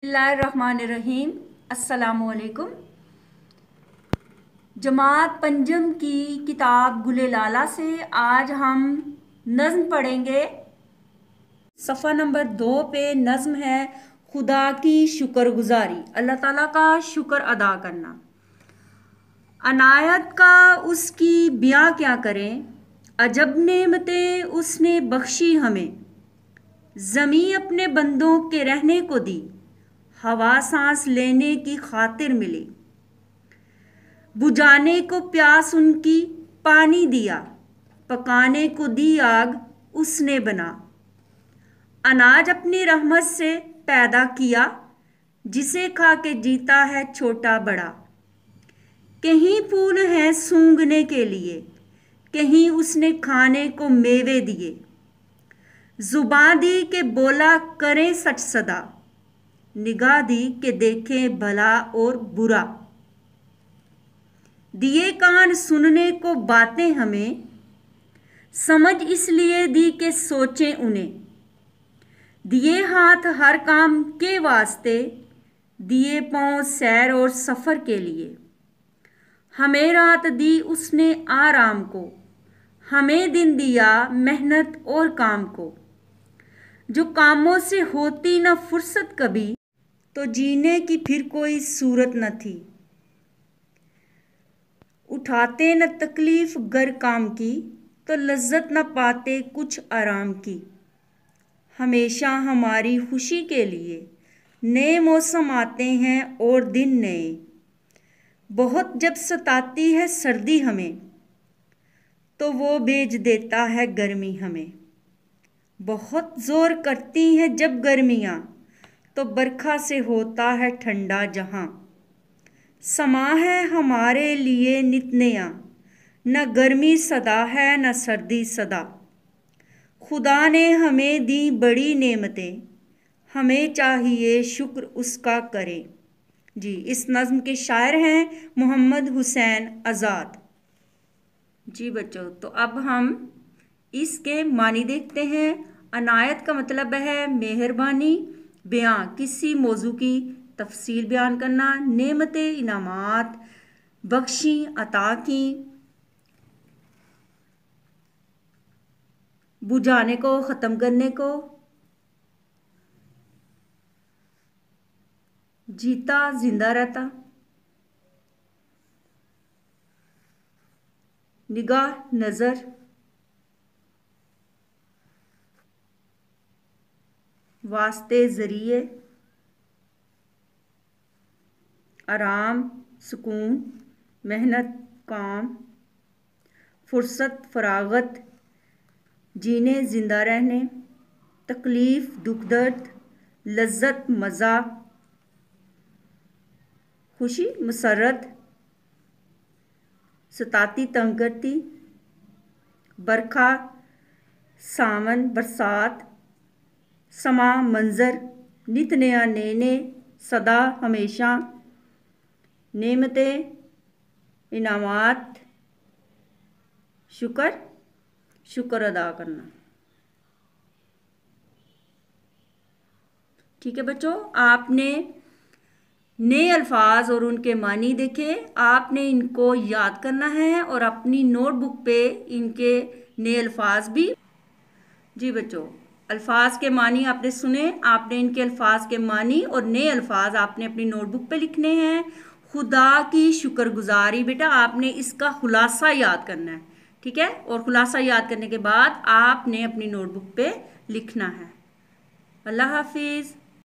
बिस्मिल्लाहिर्रहमानिर्रहीम। अस्सलामुअलैकुम। जमात पंजम की किताब गुले लाला से आज हम नज़्म पढ़ेंगे। सफ़ा नंबर 2 पे नज़्म है खुदा की शुक्रगुजारी, अल्लाह ताला का शुक्र अदा करना। अनायत का उसकी बिया क्या करें, अजब नेमतें उसने बख्शी हमें। ज़मी अपने बंदों के रहने को दी, हवा सांस लेने की खातिर मिली। बुझाने को प्यास उनकी पानी दिया, पकाने को दी आग उसने बना। अनाज अपनी रहमत से पैदा किया, जिसे खा के जीता है छोटा बड़ा। कहीं फूल हैं सूंघने के लिए, कहीं उसने खाने को मेवे दिए। जुबां दी के बोला करें सच सदा, निगाह दी के देखें भला और बुरा। दिए कान सुनने को बातें हमें, समझ इसलिए दी के सोचें उन्हें। दिए हाथ हर काम के वास्ते, दिए पांव सैर और सफ़र के लिए। हमें रात दी उसने आराम को, हमें दिन दिया मेहनत और काम को। जो कामों से होती न फुर्सत कभी, तो जीने की फिर कोई सूरत न थी। उठाते न तकलीफ गर काम की, तो लज्जत न पाते कुछ आराम की। हमेशा हमारी खुशी के लिए नए मौसम आते हैं और दिन नए। बहुत जब सताती है सर्दी हमें, तो वो भेज देता है गर्मी हमें। बहुत ज़ोर करती हैं जब गर्मियाँ, तो बरखा से होता है ठंडा जहां। समा है हमारे लिए नित नया, न गर्मी सदा है न सर्दी सदा। खुदा ने हमें दी बड़ी नेमतें, हमें चाहिए शुक्र उसका करें। जी, इस नज़्म के शायर हैं मोहम्मद हुसैन आज़ाद। जी बच्चों, तो अब हम इसके मानी देखते हैं। अनायत का मतलब है मेहरबानी, बयां किसी मौजू की तफसील बयान करना, नेमतें इनामात बख्शी अता की, बुझाने को ख़त्म करने को, जीता जिंदा रहता, निगाह नज़र, वास्ते ज़रिए, आराम सुकून, मेहनत काम, फुर्सत फरागत, जीने ज़िंदा रहने, तकलीफ़ दुख दर्द, लज्जत मज़ा, खुशी मसरत, सताती तंग करती, बरखा सावन बरसात, समा मंज़र, नित नया नैने, सदा हमेशा, नेमतें इनामात शुक्र अदा करना। ठीक है बच्चों, आपने नए अल्फाज और उनके मानी देखे, आपने इनको याद करना है और अपनी नोटबुक पे इनके नए अल्फाज भी। जी बच्चों, अल्फाज के मानी आपने सुने, आपने इनके अल्फाज के मानी और नए अल्फाज आपने अपनी नोटबुक पे लिखने हैं। खुदा की शुक्रगुजारी, बेटा आपने इसका खुलासा याद करना है, ठीक है। और खुलासा याद करने के बाद आपने अपनी नोटबुक पे लिखना है। अल्लाह हाफिज़।